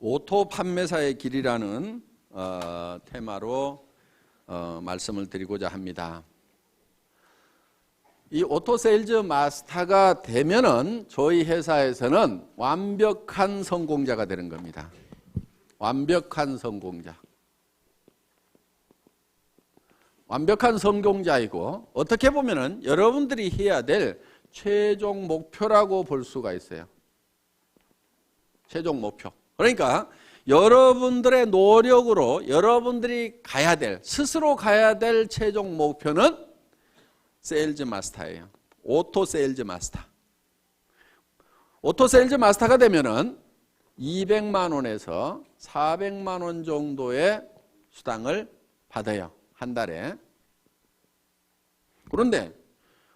오토 판매사의 길이라는 테마로 말씀을 드리고자 합니다. 이 오토 세일즈 마스터가 되면은 저희 회사에서는 완벽한 성공자가 되는 겁니다. 완벽한 성공자. 완벽한 성공자이고 어떻게 보면은 여러분들이 해야 될 최종 목표라고 볼 수가 있어요. 최종 목표. 그러니까 여러분들의 노력으로 여러분들이 가야 될, 스스로 가야 될 최종 목표는 세일즈 마스터예요. 오토 세일즈 마스터. 오토 세일즈 마스터가 되면은 200만 원에서 400만 원 정도의 수당을 받아요. 한 달에. 그런데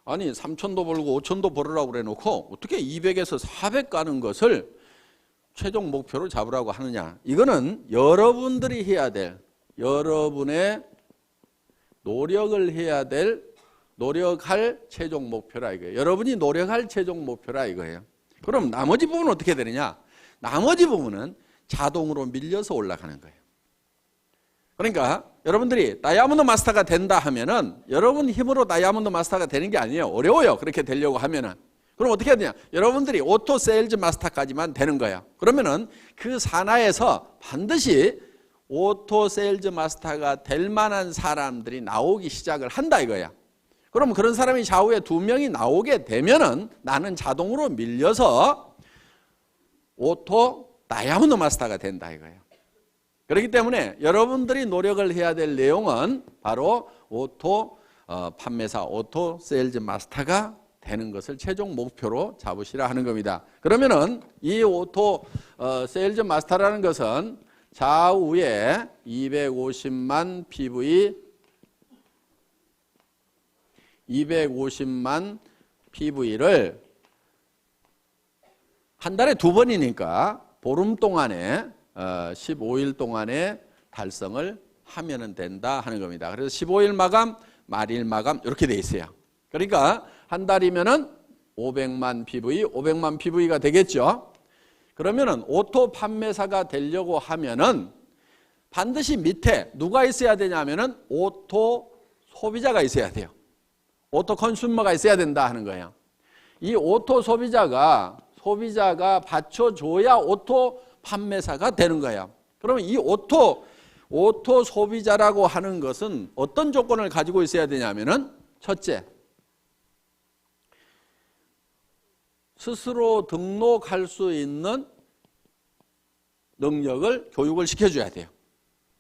아니 3천도 벌고 5천도 벌으라고 그래 놓고 어떻게 200에서 400 가는 것을 최종 목표로 잡으라고 하느냐. 이거는 여러분들이 해야 될, 여러분의 노력을 해야 될, 노력할 최종 목표라 이거예요. 여러분이 노력할 최종 목표라 이거예요. 그럼 나머지 부분은 어떻게 되느냐. 나머지 부분은 자동으로 밀려서 올라가는 거예요. 그러니까 여러분들이 다이아몬드 마스터가 된다 하면은 여러분 힘으로 다이아몬드 마스터가 되는 게 아니에요. 어려워요. 그렇게 되려고 하면은. 그럼 어떻게 해야 되냐? 여러분들이 오토 세일즈 마스터까지만 되는 거예요. 그러면은 그 산하에서 반드시 오토 세일즈 마스터가 될 만한 사람들이 나오기 시작을 한다 이거야. 그럼 그런 사람이 좌우에 2명이 나오게 되면은 나는 자동으로 밀려서 오토 다이아몬드 마스터가 된다 이거예요. 그렇기 때문에 여러분들이 노력을 해야 될 내용은 바로 오토 판매사, 오토 세일즈 마스터가 되는 것을 최종 목표로 잡으시라 하는 겁니다. 그러면은 이 오토 세일즈 마스터라는 것은 좌우에 250만 PV, 250만 PV를 한 달에 2번이니까 보름 동안에 15일 동안에 달성을 하면은 된다 하는 겁니다. 그래서 15일 마감, 말일 마감 이렇게 돼 있어요. 그러니까 한 달이면은 500만 PV, 500만 PV가 되겠죠. 그러면은 오토 판매사가 되려고 하면은 반드시 밑에 누가 있어야 되냐면은 오토 소비자가 있어야 돼요. 오토 컨슈머가 있어야 된다 하는 거예요. 이 오토 소비자가 받쳐줘야 오토 판매사가 되는 거예요. 그러면 이 오토 소비자라고 하는 것은 어떤 조건을 가지고 있어야 되냐면은 첫째, 스스로 등록할 수 있는 능력을 교육을 시켜줘야 돼요.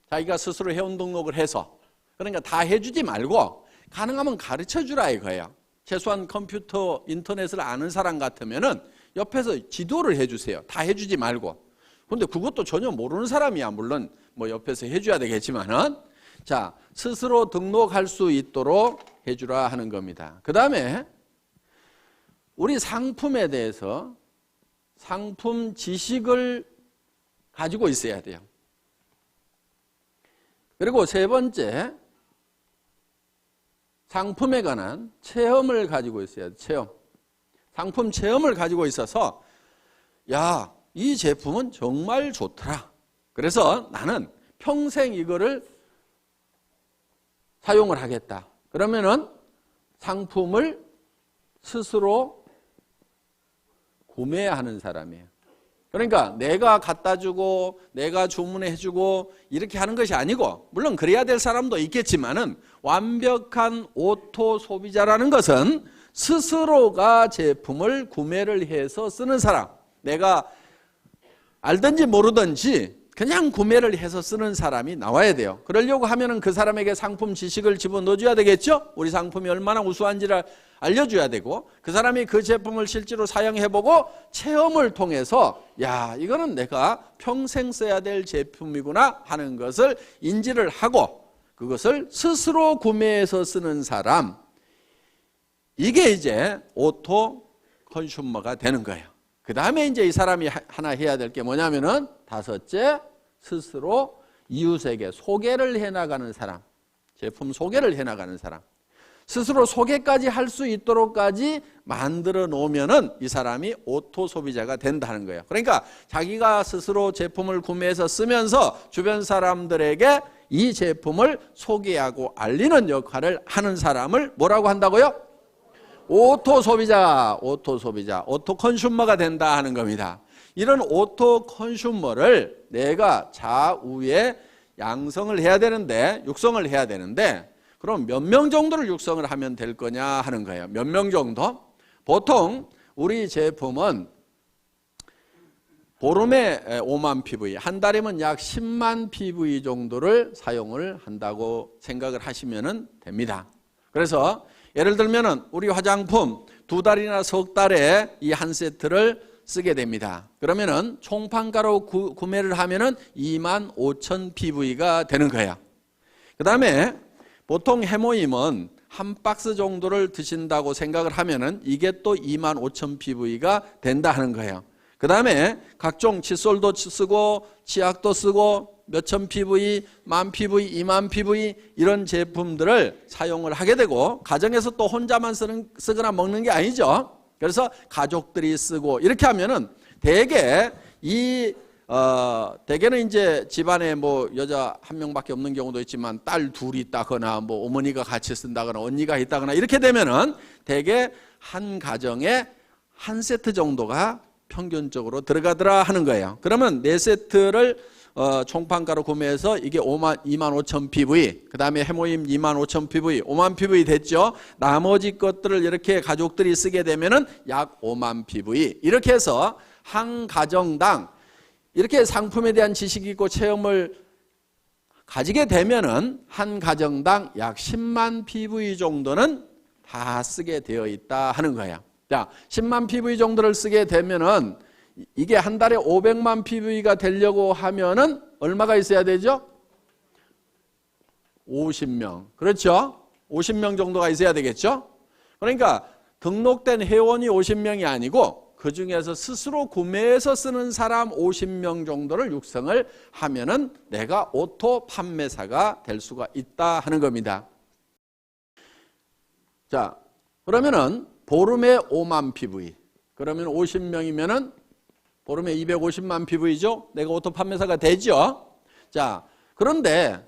자기가 스스로 회원 등록을 해서. 그러니까 다 해주지 말고 가능하면 가르쳐주라 이거예요. 최소한 컴퓨터, 인터넷을 아는 사람 같으면은 옆에서 지도를 해주세요. 다 해주지 말고. 근데 그것도 전혀 모르는 사람이야. 물론 뭐 옆에서 해줘야 되겠지만은. 자, 스스로 등록할 수 있도록 해주라 하는 겁니다. 그 다음에 우리 상품에 대해서 상품 지식을 가지고 있어야 돼요. 그리고 세 번째, 상품에 관한 체험을 가지고 있어야 돼요. 체험. 상품 체험을 가지고 있어서 야, 이 제품은 정말 좋더라. 그래서 나는 평생 이거를 사용을 하겠다. 그러면은 상품을 스스로 구매하는 사람이에요. 그러니까 내가 갖다 주고 내가 주문해 주고 이렇게 하는 것이 아니고, 물론 그래야 될 사람도 있겠지만은 완벽한 오토 소비자라는 것은 스스로가 제품을 구매를 해서 쓰는 사람. 내가 알든지 모르든지 그냥 구매를 해서 쓰는 사람이 나와야 돼요. 그러려고 하면은 그 사람에게 상품 지식을 집어넣어줘야 되겠죠? 우리 상품이 얼마나 우수한지를 알려줘야 되고, 그 사람이 그 제품을 실제로 사용해보고 체험을 통해서 야, 이거는 내가 평생 써야 될 제품이구나 하는 것을 인지를 하고 그것을 스스로 구매해서 쓰는 사람, 이게 이제 오토 컨슈머가 되는 거예요. 그 다음에 이제 이 사람이 하나 해야 될 게 뭐냐면은 다섯째, 스스로 이웃에게 소개를 해나가는 사람, 제품 소개를 해나가는 사람. 스스로 소개까지 할 수 있도록까지 만들어 놓으면은 이 사람이 오토 소비자가 된다는 거예요. 그러니까 자기가 스스로 제품을 구매해서 쓰면서 주변 사람들에게 이 제품을 소개하고 알리는 역할을 하는 사람을 뭐라고 한다고요? 오토 소비자, 오토 소비자, 오토 컨슈머가 된다 하는 겁니다. 이런 오토 컨슈머를 내가 좌우에 양성을 해야 되는데, 육성을 해야 되는데, 그럼 몇 명 정도를 육성을 하면 될 거냐 하는 거예요. 몇 명 정도? 보통 우리 제품은 보름에 5만 PV, 한 달이면 약 10만 PV 정도를 사용을 한다고 생각을 하시면 됩니다. 그래서 예를 들면 우리 화장품 2달이나 석 달에 이 한 세트를 쓰게 됩니다. 그러면은 총판가로 구매를 하면은 2만 5천 PV가 되는 거예요. 그 다음에 보통 해모임은 한 박스 정도를 드신다고 생각을 하면은 이게 또 2만 5천 PV가 된다 하는 거예요. 그 다음에 각종 칫솔도 쓰고 치약도 쓰고 몇천 PV, 만 PV, 2만 PV 이런 제품들을 사용을 하게 되고 가정에서 또 혼자만 쓰거나 먹는 게 아니죠. 그래서 가족들이 쓰고 이렇게 하면은 대개는 이제 집안에 뭐 여자 한 명밖에 없는 경우도 있지만 딸 둘이 있다거나 뭐 어머니가 같이 쓴다거나 언니가 있다거나 이렇게 되면은 대개 한 가정에 한 세트 정도가 평균적으로 들어가더라 하는 거예요. 그러면 4세트를 총판가로 구매해서 이게 2만 5천 PV, 그 다음에 해모임 2만 5천 PV, 5만 PV 됐죠. 나머지 것들을 이렇게 가족들이 쓰게 되면은 약 5만 PV. 이렇게 해서 한 가정당 이렇게 상품에 대한 지식이 있고 체험을 가지게 되면은 한 가정당 약 10만 PV 정도는 다 쓰게 되어 있다 하는 거예요. 자, 10만 PV 정도를 쓰게 되면은 이게 한 달에 500만 PV가 되려고 하면은 얼마가 있어야 되죠? 50명. 그렇죠? 50명 정도가 있어야 되겠죠? 그러니까 등록된 회원이 50명이 아니고 그 중에서 스스로 구매해서 쓰는 사람 50명 정도를 육성을 하면은 내가 오토 판매사가 될 수가 있다 하는 겁니다. 자, 그러면은 보름에 5만 PV. 그러면 50명이면은 보름에 250만 PV죠? 내가 오토 판매사가 되죠? 자, 그런데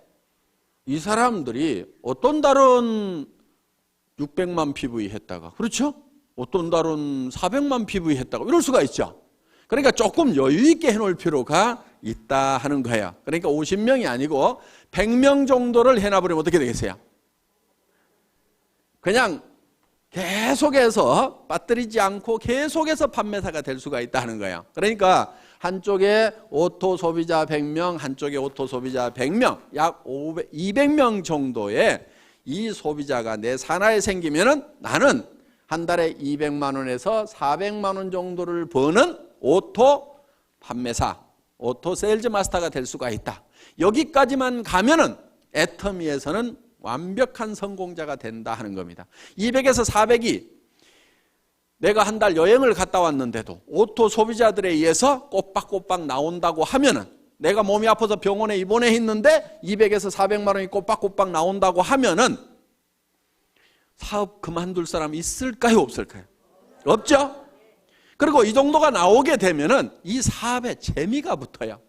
이 사람들이 어떤 달은 600만 PV 했다가, 그렇죠? 어떤 달은 400만 PV 했다가 이럴 수가 있죠. 그러니까 조금 여유 있게 해놓을 필요가 있다 하는 거예요. 그러니까 50명이 아니고 100명 정도를 해놔버리면 어떻게 되겠어요? 그냥 계속해서 빠뜨리지 않고 계속해서 판매사가 될 수가 있다는 거예요. 그러니까 한쪽에 오토 소비자 100명, 한쪽에 오토 소비자 100명, 약 200명 정도의 이 소비자가 내 산하에 생기면은 나는 한 달에 200만 원에서 400만 원 정도를 버는 오토 판매사, 오토 세일즈 마스터가 될 수가 있다. 여기까지만 가면은 애터미에서는 완벽한 성공자가 된다 하는 겁니다. 200에서 400이 내가 한 달 여행을 갔다 왔는데도 오토 소비자들에 의해서 꼬박꼬박 나온다고 하면은 내가 몸이 아파서 병원에 입원해 있는데 200에서 400만 원이 꼬박꼬박 나온다고 하면은 사업 그만둘 사람 있을까요? 없을까요? 없죠? 그리고 이 정도가 나오게 되면은 이 사업에 재미가 붙어요.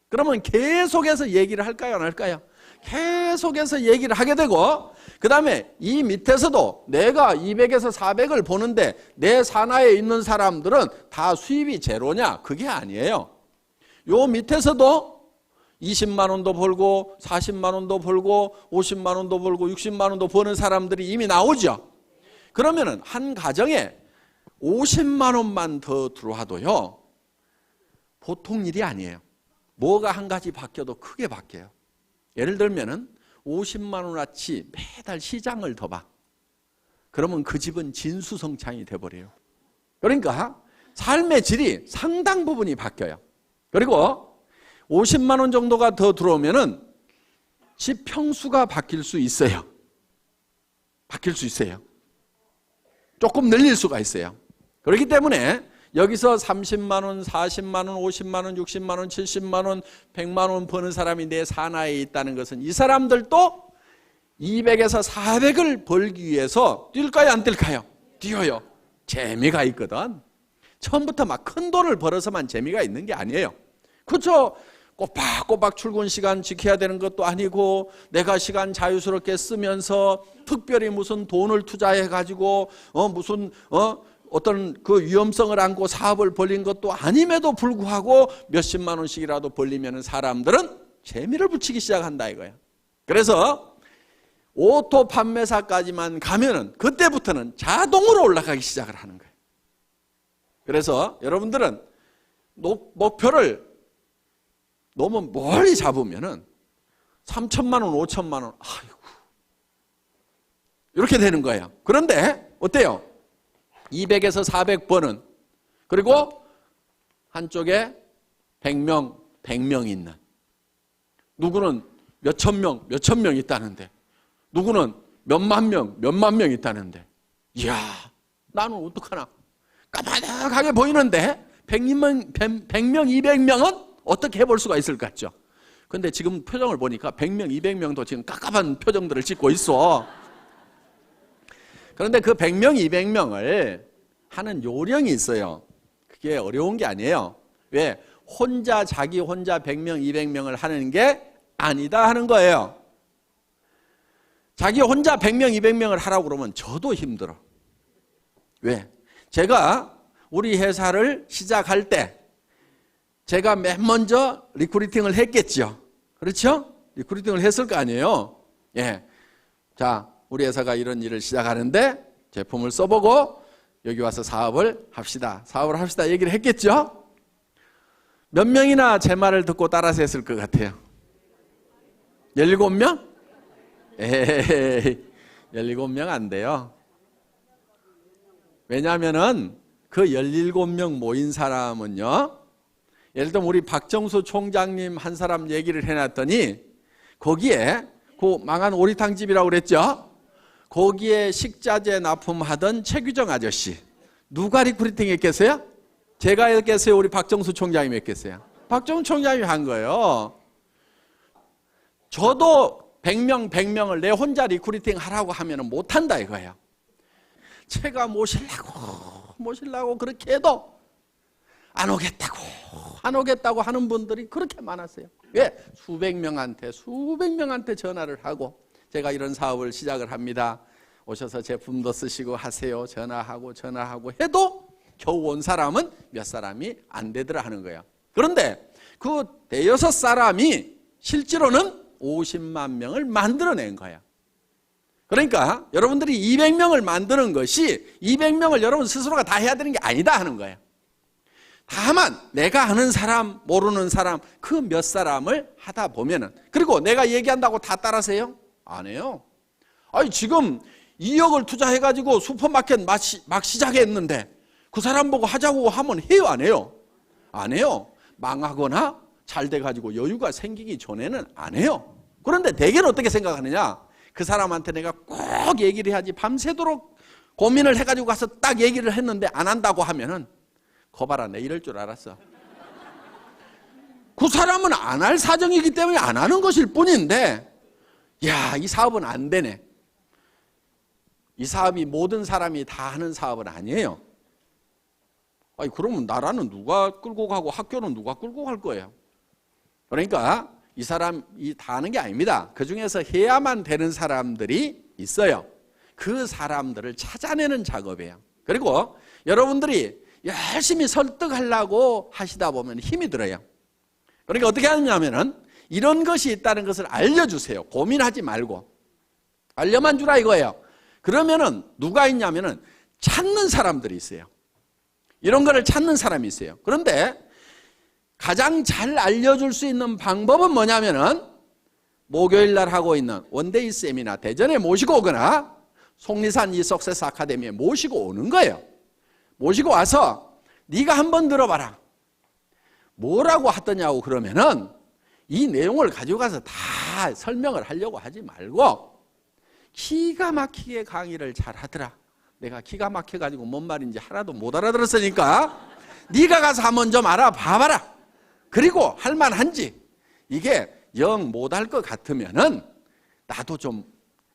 그러면 계속해서 얘기를 할까요? 안 할까요? 계속해서 얘기를 하게 되고 그 다음에 이 밑에서도 내가 200에서 400을 보는데 내 산하에 있는 사람들은 다 수입이 제로냐? 그게 아니에요. 요 밑에서도 20만 원도 벌고 40만 원도 벌고 50만 원도 벌고 60만 원도 버는 사람들이 이미 나오죠. 그러면은 한 가정에 50만 원만 더 들어와도요 보통 일이 아니에요. 뭐가 한 가지 바뀌어도 크게 바뀌어요. 예를 들면은 50만 원어치 매달 시장을 더 봐. 그러면 그 집은 진수성찬이 돼버려요. 그러니까 삶의 질이 상당 부분이 바뀌어요. 그리고 50만 원 정도가 더 들어오면은 집 평수가 바뀔 수 있어요. 바뀔 수 있어요. 조금 늘릴 수가 있어요. 그렇기 때문에 여기서 30만 원, 40만 원, 50만 원, 60만 원, 70만 원, 100만 원 버는 사람이 내 산하에 있다는 것은 이 사람들도 200에서 400을 벌기 위해서 뛸까요, 안 뛸까요? 뛰어요. 재미가 있거든. 처음부터 막 큰 돈을 벌어서만 재미가 있는 게 아니에요. 그렇죠? 꼬박꼬박 출근 시간 지켜야 되는 것도 아니고, 내가 시간 자유스럽게 쓰면서 특별히 무슨 돈을 투자해 가지고 어떤 그 위험성을 안고 사업을 벌린 것도 아님에도 불구하고 몇십만 원씩이라도 벌리면 사람들은 재미를 붙이기 시작한다 이거야. 그래서 오토 판매사까지만 가면은 그때부터는 자동으로 올라가기 시작을 하는 거예요. 그래서 여러분들은 목표를 너무 멀리 잡으면은 3천만 원, 5천만 원, 아이고, 이렇게 되는 거예요. 그런데 어때요? 200에서 400번은, 그리고 한쪽에 100명 있는, 누구는 몇천 명 있다는데, 누구는 몇만 명 있다는데, 이야, 나는 어떡하나? 까마득하게 보이는데 100명, 200명은 어떻게 해볼 수가 있을 것 같죠? 근데 지금 표정을 보니까 100명, 200명도 지금 깝깝한 표정들을 짓고 있어. 그런데 그 100명, 200명을 하는 요령이 있어요. 그게 어려운 게 아니에요. 왜? 자기 혼자 100명, 200명을 하는 게 아니다 하는 거예요. 자기 혼자 100명, 200명을 하라고 그러면 저도 힘들어. 왜? 제가 우리 회사를 시작할 때 제가 맨 먼저 리크루팅을 했겠죠. 그렇죠? 리크루팅을 했을 거 아니에요. 예. 자, 우리 회사가 이런 일을 시작하는데 제품을 써보고 여기 와서 사업을 합시다. 얘기를 했겠죠? 몇 명이나 제 말을 듣고 따라서 했을 것 같아요? 17명? 에이, 17명 안 돼요. 왜냐하면은 그 17명 모인 사람은요, 예를 들면 우리 박정수 총장님 한 사람 얘기를 해놨더니 거기에 그 망한 오리탕집이라고 그랬죠? 거기에 식자재 납품하던 최규정 아저씨, 누가 리크루팅 했겠어요? 제가 했겠어요? 우리 박정수 총장님이 했겠어요? 박정수 총장님이 한 거예요. 저도 100명을 내 혼자 리크루팅 하라고 하면 못한다 이거예요. 제가 모시려고 그렇게 해도 안 오겠다고 하는 분들이 그렇게 많았어요. 왜? 수백 명한테 전화를 하고 제가 이런 사업을 시작을 합니다. 오셔서 제품도 쓰시고 하세요. 전화하고 해도 겨우 온 사람은 몇 사람이 안 되더라 하는 거예요. 그런데 그 대여섯 사람이 실제로는 50만 명을 만들어낸 거예요. 그러니까 여러분들이 200명을 만드는 것이 200명을 여러분 스스로가 다 해야 되는 게 아니다 하는 거예요. 다만 내가 아는 사람, 모르는 사람, 그 몇 사람을 하다 보면은, 그리고 내가 얘기한다고 다 따라서요? 안 해요. 아니 지금 2억을 투자해가지고 슈퍼마켓 막 시작했는데 그 사람 보고 하자고 하면 해요, 안 해요? 안 해요. 망하거나 잘 돼가지고 여유가 생기기 전에는 안 해요. 그런데 대개는 어떻게 생각하느냐? 그 사람한테 내가 꼭 얘기를 해야지, 밤새도록 고민을 해가지고 가서 딱 얘기를 했는데 안 한다고 하면은 거봐라, 내 이럴 줄 알았어. 그 사람은 안 할 사정이기 때문에 안 하는 것일 뿐인데, 야, 이 사업은 안 되네. 이 사업이 모든 사람이 다 하는 사업은 아니에요. 아니, 그러면 나라는 누가 끌고 가고 학교는 누가 끌고 갈 거예요? 그러니까 이 사람이 다 하는 게 아닙니다. 그 중에서 해야만 되는 사람들이 있어요. 그 사람들을 찾아내는 작업이에요. 그리고 여러분들이 열심히 설득하려고 하시다 보면 힘이 들어요. 그러니까 어떻게 하냐면은 이런 것이 있다는 것을 알려주세요. 고민하지 말고 알려만 주라 이거예요. 그러면은 누가 있냐면은 찾는 사람들이 있어요. 이런 거를 찾는 사람이 있어요. 그런데 가장 잘 알려줄 수 있는 방법은 뭐냐면은 목요일 날 하고 있는 원데이 세미나 대전에 모시고 오거나 속리산 이 석세스 아카데미에 모시고 오는 거예요. 모시고 와서 네가 한번 들어봐라. 뭐라고 하더냐고 그러면은 이 내용을 가지고 가서 다 설명을 하려고 하지 말고 기가 막히게 강의를 잘 하더라. 내가 기가 막혀가지고 뭔 말인지 하나도 못 알아들었으니까 네가 가서 한번 좀 알아봐봐라. 그리고 할만한지, 이게 영 못할 것 같으면은 나도 좀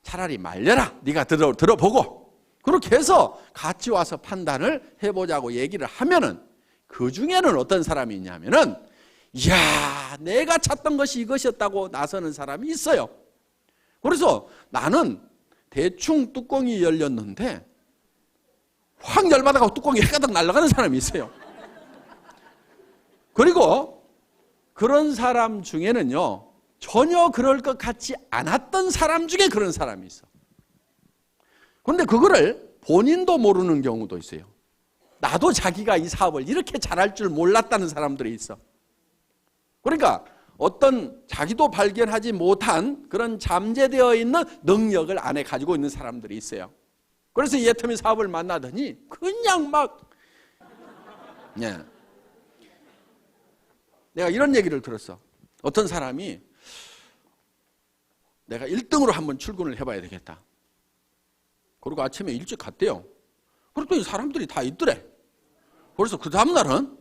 차라리 말려라. 네가 들어보고. 그렇게 해서 같이 와서 판단을 해보자고 얘기를 하면은 그 중에는 어떤 사람이 있냐면은 이야, 내가 찾던 것이 이것이었다고 나서는 사람이 있어요. 그래서 나는 대충 뚜껑이 열렸는데 확 열받아가고 뚜껑이 해가닥 날아가는 사람이 있어요. 그리고 그런 사람 중에는요, 전혀 그럴 것 같지 않았던 사람 중에 그런 사람이 있어. 그런데 그거를 본인도 모르는 경우도 있어요. 나도 자기가 이 사업을 이렇게 잘할 줄 몰랐다는 사람들이 있어. 그러니까 어떤 자기도 발견하지 못한 그런 잠재되어 있는 능력을 안에 가지고 있는 사람들이 있어요. 그래서 이 애터미 사업을 만나더니 그냥 막 내가 이런 얘기를 들었어. 어떤 사람이 내가 1등으로 한번 출근을 해봐야 되겠다. 그리고 아침에 일찍 갔대요. 그랬더니 사람들이 다 있더래. 그래서 그 다음날은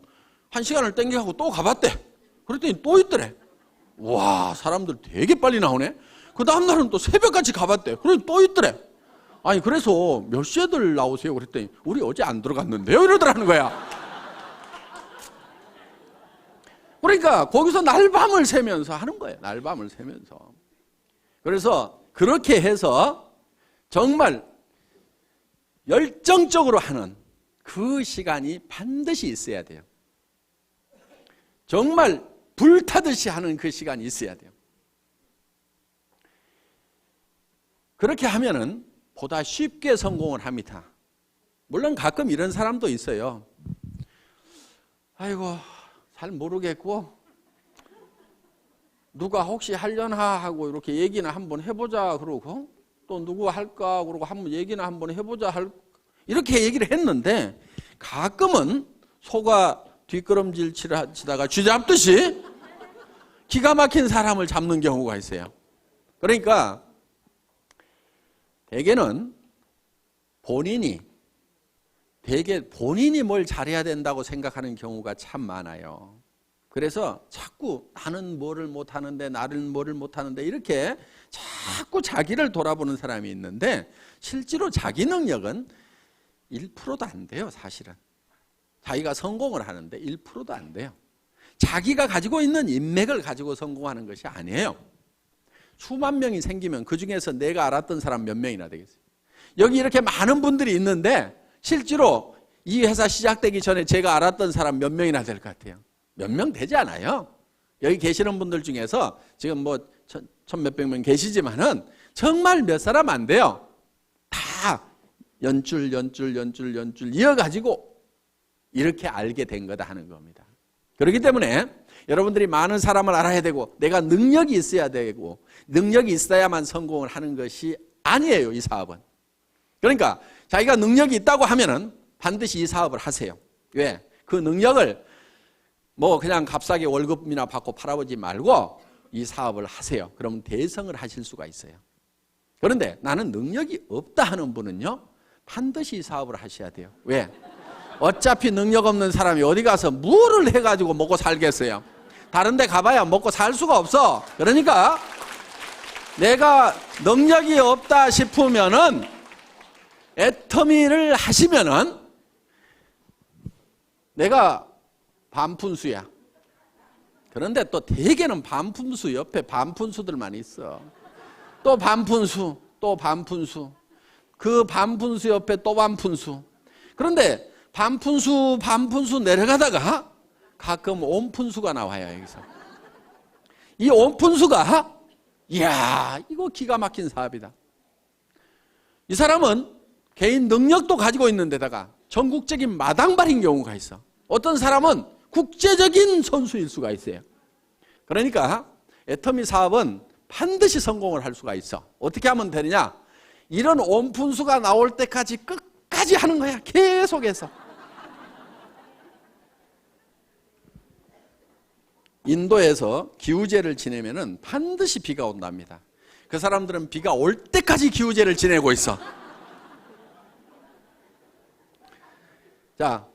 1시간을 땡겨가고 또 가봤대. 그랬더니 또 있더래. 와, 사람들 되게 빨리 나오네. 그 다음날은 또 새벽같이 가봤대. 그랬더니 또 있더래. 아니, 그래서 몇 시에들 나오세요? 그랬더니 우리 어제 안 들어갔는데요? 이러더라는 거야. 그러니까 거기서 날밤을 새면서 하는 거예요. 날밤을 새면서. 그래서 그렇게 해서 정말 열정적으로 하는 그 시간이 반드시 있어야 돼요. 정말 불타듯이 하는 그 시간이 있어야 돼요. 그렇게 하면은 보다 쉽게 성공을 합니다. 물론 가끔 이런 사람도 있어요. 아이고, 잘 모르겠고 누가 혹시 하려나 하고 이렇게 얘기나 한번 해보자 그러고 또 누구 할까 그러고 한번 얘기나 한번 해보자 이렇게 얘기를 했는데 가끔은 소가 뒷걸음질 치다가 쥐 잡듯이 기가 막힌 사람을 잡는 경우가 있어요. 그러니까 대개는 본인이 뭘 잘해야 된다고 생각하는 경우가 참 많아요. 그래서 자꾸 나는 뭐를 못하는데 나는 뭐를 못하는데 이렇게 자꾸 자기를 돌아보는 사람이 있는데 실제로 자기 능력은 1%도 안 돼요. 사실은 자기가 성공을 하는데 1%도 안 돼요. 자기가 가지고 있는 인맥을 가지고 성공하는 것이 아니에요. 수만 명이 생기면 그중에서 내가 알았던 사람 몇 명이나 되겠어요. 여기 이렇게 많은 분들이 있는데 실제로 이 회사 시작되기 전에 제가 알았던 사람 몇 명이나 될 것 같아요? 몇 명 되지 않아요. 여기 계시는 분들 중에서 지금 뭐 천 몇백 명 계시지만은 정말 몇 사람 안 돼요. 다 연줄 이어가지고 이렇게 알게 된 거다 하는 겁니다. 그렇기 때문에 여러분들이 많은 사람을 알아야 되고 내가 능력이 있어야 되고 능력이 있어야만 성공을 하는 것이 아니에요. 이 사업은. 그러니까 자기가 능력이 있다고 하면은 반드시 이 사업을 하세요. 왜? 그 능력을 뭐 그냥 값싸게 월급이나 받고 팔아보지 말고 이 사업을 하세요. 그러면 대성을 하실 수가 있어요. 그런데 나는 능력이 없다 하는 분은요, 반드시 이 사업을 하셔야 돼요. 왜? 어차피 능력 없는 사람이 어디 가서 뭐를 해가지고 먹고 살겠어요. 다른 데 가봐야 먹고 살 수가 없어. 그러니까 내가 능력이 없다 싶으면은 애터미를 하시면은 내가 반푼수야. 그런데 또 대개는 반푼수 옆에 반푼수들만 있어. 또 반푼수, 또 반푼수. 그 반푼수 옆에 또 반푼수. 그런데 반푼수 내려가다가 가끔 온푼수가 나와요. 여기서. 이 온푼수가 이야, 이거 기가 막힌 사업이다. 이 사람은 개인 능력도 가지고 있는 데다가 전국적인 마당발인 경우가 있어. 어떤 사람은 국제적인 선수일 수가 있어요. 그러니까 애터미 사업은 반드시 성공을 할 수가 있어. 어떻게 하면 되느냐? 이런 온푼수가 나올 때까지 끝까지 하는 거야. 계속해서. 인도에서 기우제를 지내면은 반드시 비가 온답니다. 그 사람들은 비가 올 때까지 기우제를 지내고 있어. 자,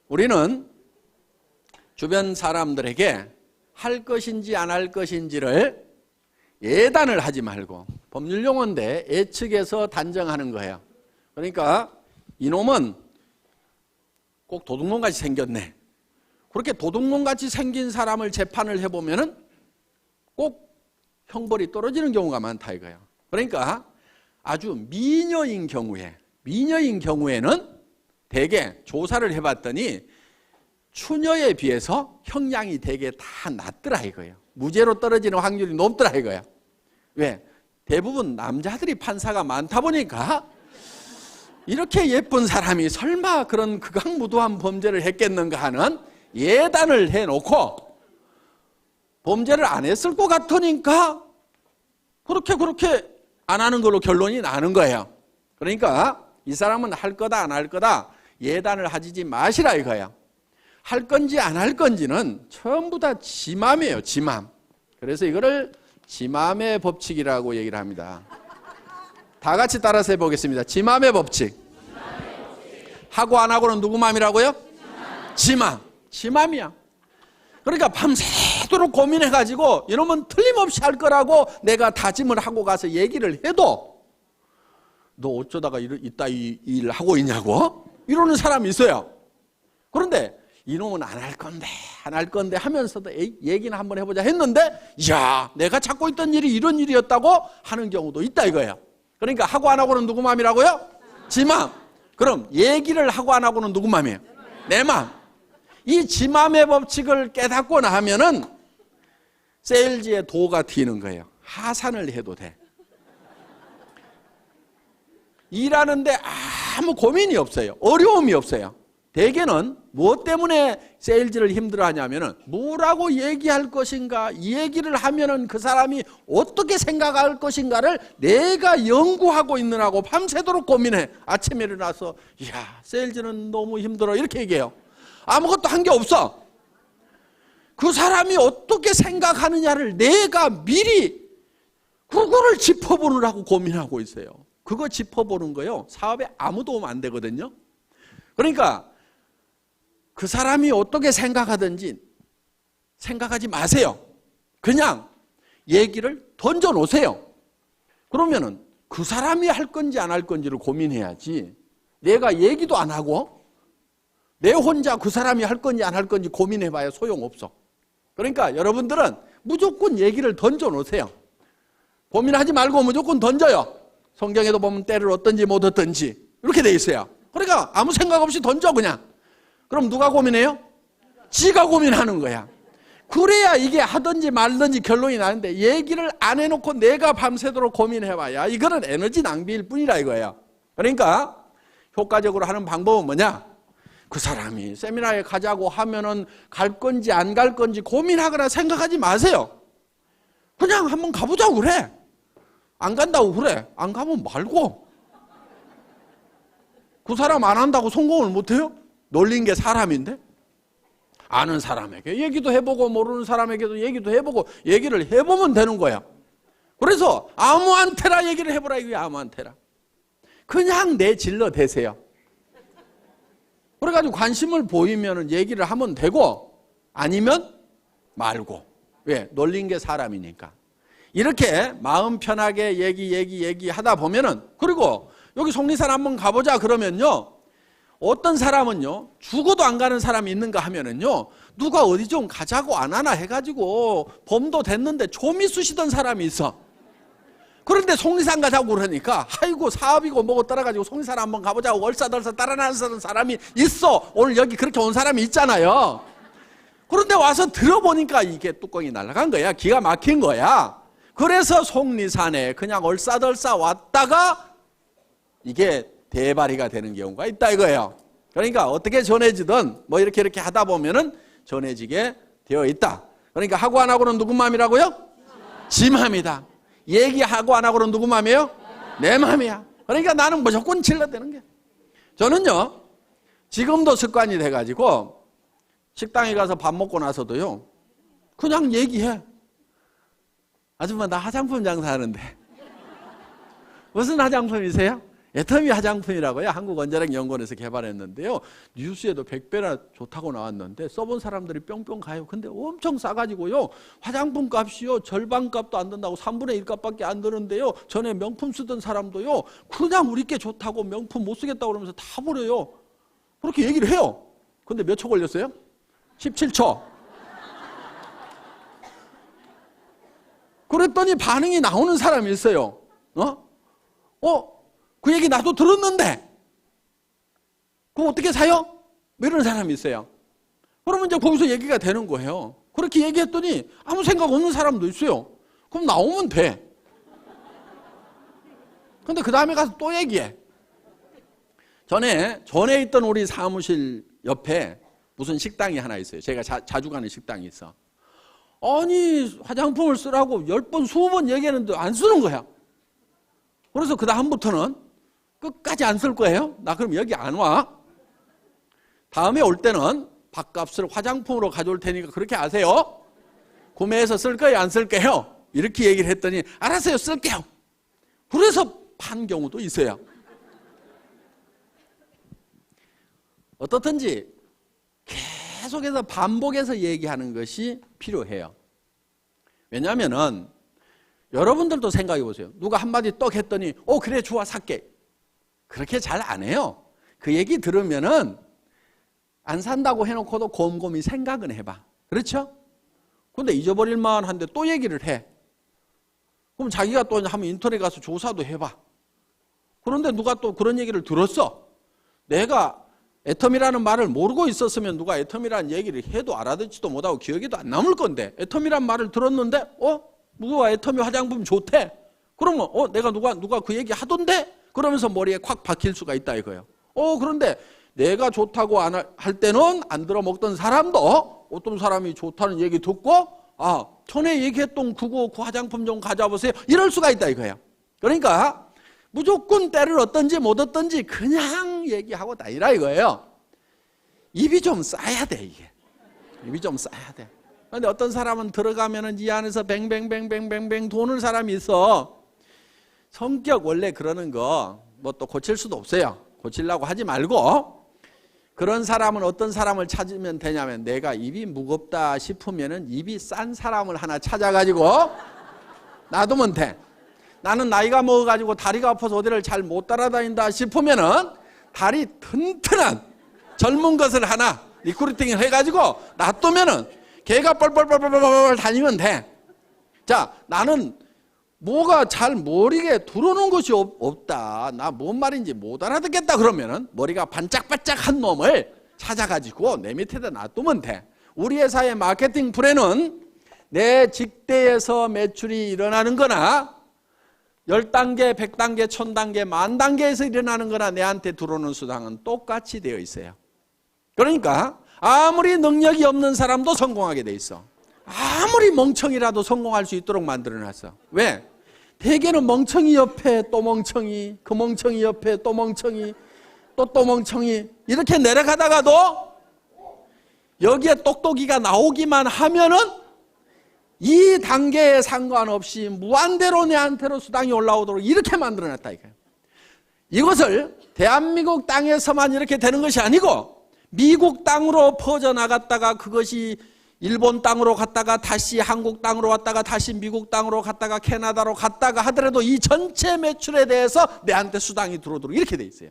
우리는 주변 사람들에게 할 것인지 안 할 것인지를 예단을 하지 말고 법률 용어인데 예측해서 단정하는 거예요. 그러니까 이놈은 꼭 도둑놈같이 생겼네. 그렇게 도둑놈같이 생긴 사람을 재판을 해보면은 꼭 형벌이 떨어지는 경우가 많다 이거예요. 그러니까 아주 미녀인 경우에는 대개 조사를 해봤더니 추녀에 비해서 형량이 대개 다 낮더라 이거예요. 무죄로 떨어지는 확률이 높더라 이거예요. 왜? 대부분 남자들이 판사가 많다 보니까 이렇게 예쁜 사람이 설마 그런 극악무도한 범죄를 했겠는가 하는 예단을 해놓고 범죄를 안 했을 것 같으니까 그렇게 안 하는 걸로 결론이 나는 거예요. 그러니까 이 사람은 할 거다 안 할 거다 예단을 하지 마시라 이거예요. 할 건지 안 할 건지는 전부 다 지 맘이에요. 지 맘. 그래서 이거를 지 맘의 법칙이라고 얘기를 합니다. 다 같이 따라서 해보겠습니다. 지 맘의 법칙. 하고 안 하고는 누구 맘이라고요? 지 맘. 지 맘이야. 그러니까 밤새도록 고민해가지고 이놈은 틀림없이 할 거라고 내가 다짐을 하고 가서 얘기를 해도 너 어쩌다가 이따 이 일 하고 있냐고? 이러는 사람이 있어요. 그런데 이놈은 안 할 건데 하면서도 얘기는 한번 해보자 했는데 야 내가 찾고 있던 일이 이런 일이었다고 하는 경우도 있다 이거예요. 그러니까 하고 안 하고는 누구 맘이라고요? 지 맘. 그럼 얘기를 하고 안 하고는 누구 맘이에요? 내 맘. 이 지 맘의 법칙을 깨닫고 나면은 세일즈의 도가 튀는 거예요. 하산을 해도 돼. 일하는데 아무 고민이 없어요. 어려움이 없어요. 대개는 무엇 때문에 세일즈를 힘들어하냐면은 뭐라고 얘기할 것인가, 이 얘기를 하면은 그 사람이 어떻게 생각할 것인가를 내가 연구하고 있느라고 밤새도록 고민해. 아침에 일어나서 야 세일즈는 너무 힘들어 이렇게 얘기해요. 아무것도 한 게 없어. 그 사람이 어떻게 생각하느냐를 내가 미리 그거를 짚어보느라고 고민하고 있어요. 그거 짚어보는 거요 사업에 아무 도움 안 되거든요. 그러니까 그 사람이 어떻게 생각하든지 생각하지 마세요. 그냥 얘기를 던져 놓으세요. 그러면은 그 사람이 할 건지 안 할 건지를 고민해야지 내가 얘기도 안 하고 내 혼자 그 사람이 할 건지 안 할 건지 고민해봐야 소용없어. 그러니까 여러분들은 무조건 얘기를 던져 놓으세요. 고민하지 말고 무조건 던져요. 성경에도 보면 때를 얻든지 못 얻든지 이렇게 돼 있어요. 그러니까 아무 생각 없이 던져 그냥. 그럼 누가 고민해요? 지가 고민하는 거야. 그래야 이게 하든지 말든지 결론이 나는데 얘기를 안 해놓고 내가 밤새도록 고민해봐야 이거는 에너지 낭비일 뿐이라 이거예요. 그러니까 효과적으로 하는 방법은 뭐냐? 그 사람이 세미나에 가자고 하면은 갈 건지 안 갈 건지 고민하거나 생각하지 마세요. 그냥 한번 가보자고 그래. 안 간다고 그래. 안 가면 말고. 그 사람 안 한다고 성공을 못해요? 놀린 게 사람인데? 아는 사람에게 얘기도 해보고 모르는 사람에게도 얘기도 해보고 얘기를 해보면 되는 거야. 그래서 아무한테나 얘기를 해보라 이게 아무한테나. 그냥 내질러 대세요. 그래가지고 관심을 보이면 얘기를 하면 되고 아니면 말고. 왜? 놀린 게 사람이니까. 이렇게 마음 편하게 얘기하다 보면은 그리고 여기 속리산 한번 가보자 그러면요. 어떤 사람은요 죽어도 안 가는 사람이 있는가 하면은요 누가 어디 좀 가자고 안 하나 해가지고 봄도 됐는데 좀이 쑤시던 사람이 있어. 그런데 속리산 가자고 그러니까 아이고 사업이고 뭐고 따라가지고 속리산 한번 가보자고 얼싸덜싸 따라나서는 사람이 있어. 오늘 여기 그렇게 온 사람이 있잖아요. 그런데 와서 들어보니까 이게 뚜껑이 날아간 거야. 기가 막힌 거야. 그래서 속리산에 그냥 얼싸덜싸 왔다가 이게 대발이가 되는 경우가 있다 이거예요. 그러니까 어떻게 전해지든 뭐 이렇게 하다 보면은 전해지게 되어 있다. 그러니까 하고 안 하고는 누구 마음이라고요? 지 마음이다. 얘기하고 안 하고는 누구 마음이에요? 내 마음이야. 그러니까 나는 무조건 질러대는 게. 저는요 지금도 습관이 돼가지고 식당에 가서 밥 먹고 나서도요 그냥 얘기해. 아줌마 나 화장품 장사하는데 무슨 화장품이세요? 애터미 화장품이라고요. 한국원자력연구원에서 개발했는데요. 뉴스에도 100배나 좋다고 나왔는데 써본 사람들이 뿅뿅 가요. 근데 엄청 싸가지고요. 화장품 값이요. 절반 값도 안 든다고 3분의 1 값밖에 안 드는데요. 전에 명품 쓰던 사람도요. 그냥 우리 게 좋다고 명품 못 쓰겠다고 그러면서 다 버려요. 그렇게 얘기를 해요. 근데 몇 초 걸렸어요? 17초. 그랬더니 반응이 나오는 사람이 있어요. 그 얘기 나도 들었는데 그거 어떻게 사요? 뭐 이런 사람이 있어요. 그러면 이제 거기서 얘기가 되는 거예요. 그렇게 얘기했더니 아무 생각 없는 사람도 있어요. 그럼 나오면 돼. 근데 그 다음에 가서 또 얘기해. 전에 있던 우리 사무실 옆에 무슨 식당이 하나 있어요. 제가 자주 가는 식당이 있어. 아니 화장품을 쓰라고 10번 20번 얘기하는데 안 쓰는 거야. 그래서 그 다음부터는 끝까지 안 쓸 거예요. 나 그럼 여기 안 와. 다음에 올 때는 밥값을 화장품으로 가져올 테니까 그렇게 아세요. 구매해서 쓸 거예요? 안 쓸 거예요? 이렇게 얘기를 했더니 알았어요. 쓸게요. 그래서 판 경우도 있어요. 어떻든지 계속해서 반복해서 얘기하는 것이 필요해요. 왜냐하면은 여러분들도 생각해 보세요. 누가 한마디 떡 했더니 그래 좋아 살게. 그렇게 잘 안 해요. 그 얘기 들으면은 안 산다고 해놓고도 곰곰이 생각은 해봐. 그렇죠? 근데 잊어버릴 만한데 또 얘기를 해. 그럼 자기가 또 한번 인터넷 가서 조사도 해봐. 그런데 누가 또 그런 얘기를 들었어. 내가 애텀이라는 말을 모르고 있었으면 누가 애텀이라는 얘기를 해도 알아듣지도 못하고 기억에도 안 남을 건데 애텀이라는 말을 들었는데 누가 애텀이 화장품 좋대. 그러면 내가 누가 그 얘기 하던데? 그러면서 머리에 콱 박힐 수가 있다 이거예요. 그런데 내가 좋다고 할 때는 안 들어먹던 사람도 어떤 사람이 좋다는 얘기 듣고 전에 얘기했던 그 화장품 좀 가져보세요. 이럴 수가 있다 이거예요. 그러니까 무조건 때를 얻든지 못 얻든지 그냥 얘기하고 다니라 이거예요. 입이 좀 쌓여야 돼 이게. 입이 좀 쌓여야 돼. 그런데 어떤 사람은 들어가면은 이 안에서 뱅뱅뱅뱅뱅뱅 도는 사람이 있어. 성격 원래 그러는 거 뭐 또 고칠 수도 없어요. 고치려고 하지 말고 그런 사람은 어떤 사람을 찾으면 되냐면 내가 입이 무겁다 싶으면은 입이 싼 사람을 하나 찾아가지고 놔두면 돼. 나는 나이가 먹어가지고 다리가 아파서 어디를 잘 못 따라다닌다 싶으면은 다리 튼튼한 젊은 것을 하나 리크루팅을 해가지고 놔두면은 걔가 뻘뻘뻘뻘뻘 다니면 돼. 자, 나는 뭐가 잘 머리에 들어오는 것이 없다. 나 뭔 말인지 못 알아듣겠다 그러면은 머리가 반짝반짝한 놈을 찾아가지고 내 밑에다 놔두면 돼. 우리 회사의 마케팅 플랜은 내 직대에서 매출이 일어나는 거나 10단계, 100단계, 1000단계, 10,000단계에서 일어나는 거나 내한테 들어오는 수당은 똑같이 되어 있어요. 그러니까 아무리 능력이 없는 사람도 성공하게 돼 있어. 아무리 멍청이라도 성공할 수 있도록 만들어놨어. 왜? 대개는 멍청이 옆에 또 멍청이, 그 멍청이 옆에 또 멍청이, 또 멍청이 이렇게 내려가다가도 여기에 똑똑이가 나오기만 하면은 이 단계에 상관없이 무한대로 내한테로 수당이 올라오도록 이렇게 만들어놨다 이거예요. 이것을 대한민국 땅에서만 이렇게 되는 것이 아니고 미국 땅으로 퍼져나갔다가 그것이 일본 땅으로 갔다가 다시 한국 땅으로 왔다가 다시 미국 땅으로 갔다가 캐나다로 갔다가 하더라도 이 전체 매출에 대해서 내한테 수당이 들어오도록 이렇게 돼 있어요.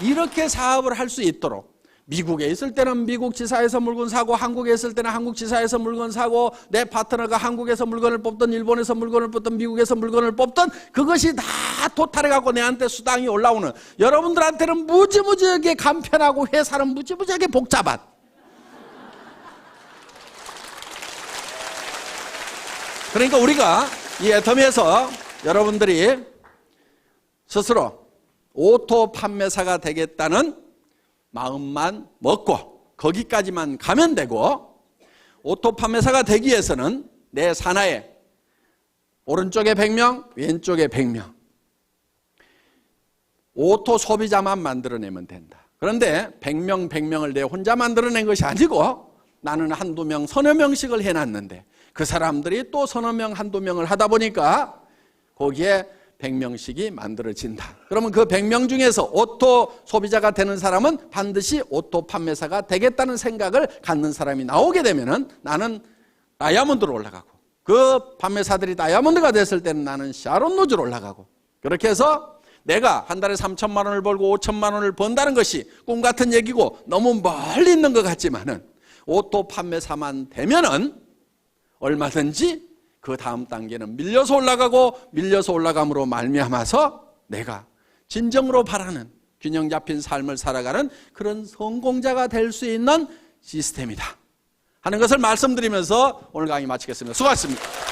이렇게 사업을 할 수 있도록 미국에 있을 때는 미국 지사에서 물건 사고 한국에 있을 때는 한국 지사에서 물건 사고 내 파트너가 한국에서 물건을 뽑든 일본에서 물건을 뽑든 미국에서 물건을 뽑든 그것이 다 토탈해갖고 내한테 수당이 올라오는 여러분들한테는 무지무지하게 간편하고 회사는 무지무지하게 복잡한 그러니까 우리가 이 애터미에서 여러분들이 스스로 오토 판매사가 되겠다는 마음만 먹고 거기까지만 가면 되고 오토 판매사가 되기 위해서는 내 산하에 오른쪽에 100명, 왼쪽에 100명 오토 소비자만 만들어내면 된다. 그런데 100명, 100명을 내 혼자 만들어낸 것이 아니고 나는 한두 명, 서너 명씩을 해놨는데 그 사람들이 또 서너 명, 한두 명을 하다 보니까 거기에 100명씩이 만들어진다. 그러면 그 100명 중에서 오토 소비자가 되는 사람은 반드시 오토 판매사가 되겠다는 생각을 갖는 사람이 나오게 되면은 나는 다이아몬드로 올라가고, 그 판매사들이 다이아몬드가 됐을 때는 나는 샤론 노즈로 올라가고, 그렇게 해서 내가 한 달에 3천만 원을 벌고 5천만 원을 번다는 것이 꿈 같은 얘기고 너무 멀리 있는 것 같지만은 오토 판매사만 되면은 얼마든지 그 다음 단계는 밀려서 올라가고, 밀려서 올라감으로 말미암아서 내가 진정으로 바라는 균형 잡힌 삶을 살아가는 그런 성공자가 될 수 있는 시스템이다 하는 것을 말씀드리면서 오늘 강의 마치겠습니다. 수고하셨습니다.